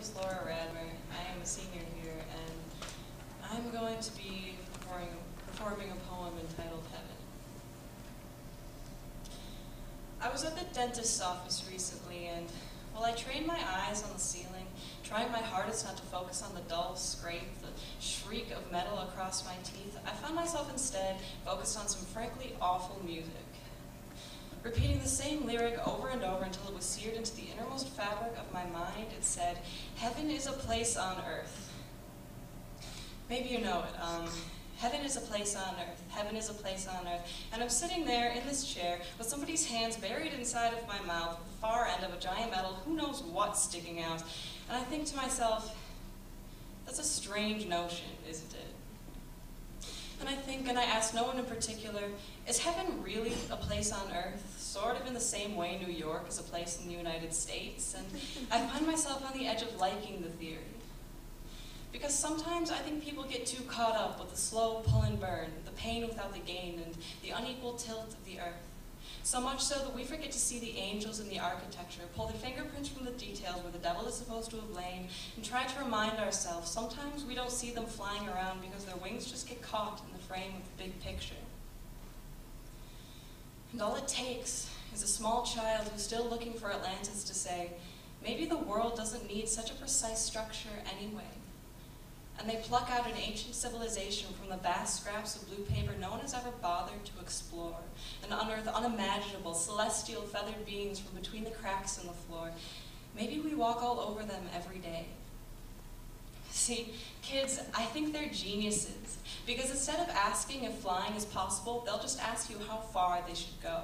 is Radmer. I am a senior here, and I'm going to be performing a poem entitled Heaven. I was at the dentist's office recently, and while I trained my eyes on the ceiling, trying my hardest not to focus on the dull scrape, the shriek of metal across my teeth, I found myself instead focused on some frankly awful music. Repeating the same lyric over and over until it was seared into the innermost fabric of my mind, it said, "Heaven is a place on earth." Maybe you know it. Heaven is a place on earth. Heaven is a place on earth. And I'm sitting there in this chair with somebody's hands buried inside of my mouth, the far end of a giant metal, who knows what sticking out. And I think to myself, that's a strange notion, isn't it? And I think, and I ask no one in particular, is heaven really a place on earth? Sort of in the same way New York is a place in the United States. And I find myself on the edge of liking the theory. Because sometimes I think people get too caught up with the slow pull and burn, the pain without the gain, and the unequal tilt of the earth. So much so that we forget to see the angels in the architecture, pull their fingerprints from the details where the devil is supposed to have lain, and try to remind ourselves sometimes we don't see them flying around because their wings just get caught in the frame of the big picture. And all it takes is a small child who's still looking for Atlantis to say, maybe the world doesn't need such a precise structure anyway. And they pluck out an ancient civilization from the vast scraps of blue paper no one has ever bothered to explore, and unearth unimaginable, celestial, feathered beings from between the cracks in the floor. Maybe we walk all over them every day. See, kids, I think they're geniuses, because instead of asking if flying is possible, they'll just ask you how far they should go.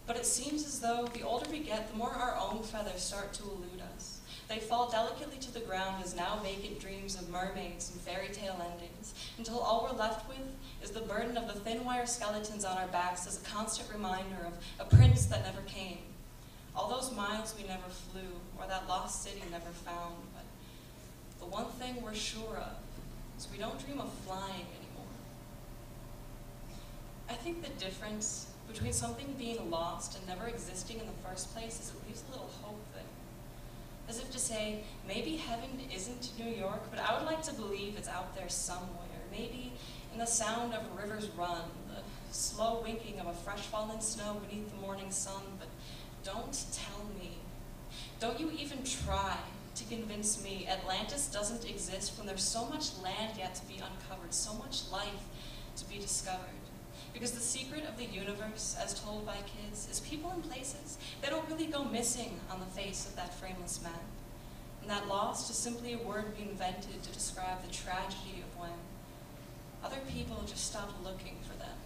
But it seems as though the older we get, the more our own feathers start to elude us. They fall delicately to the ground as now vacant dreams of mermaids and fairy tale endings, until all we're left with is the burden of the thin wire skeletons on our backs as a constant reminder of a prince that never came. All those miles we never flew, or that lost city never found, but the one thing we're sure of is we don't dream of flying anymore. I think the difference between something being lost and never existing in the first place is it leaves a little hope there. As if to say, maybe heaven isn't New York, but I would like to believe it's out there somewhere. Maybe in the sound of a river's run, the slow winking of a fresh fallen snow beneath the morning sun. But don't tell me, don't you even try to convince me Atlantis doesn't exist when there's so much land yet to be uncovered, so much life to be discovered. Because the secret of the universe, as told by kids, is people and places, they don't really go missing on the face of that frameless map. And that lost is simply a word we invented to describe the tragedy of when other people just stopped looking for them.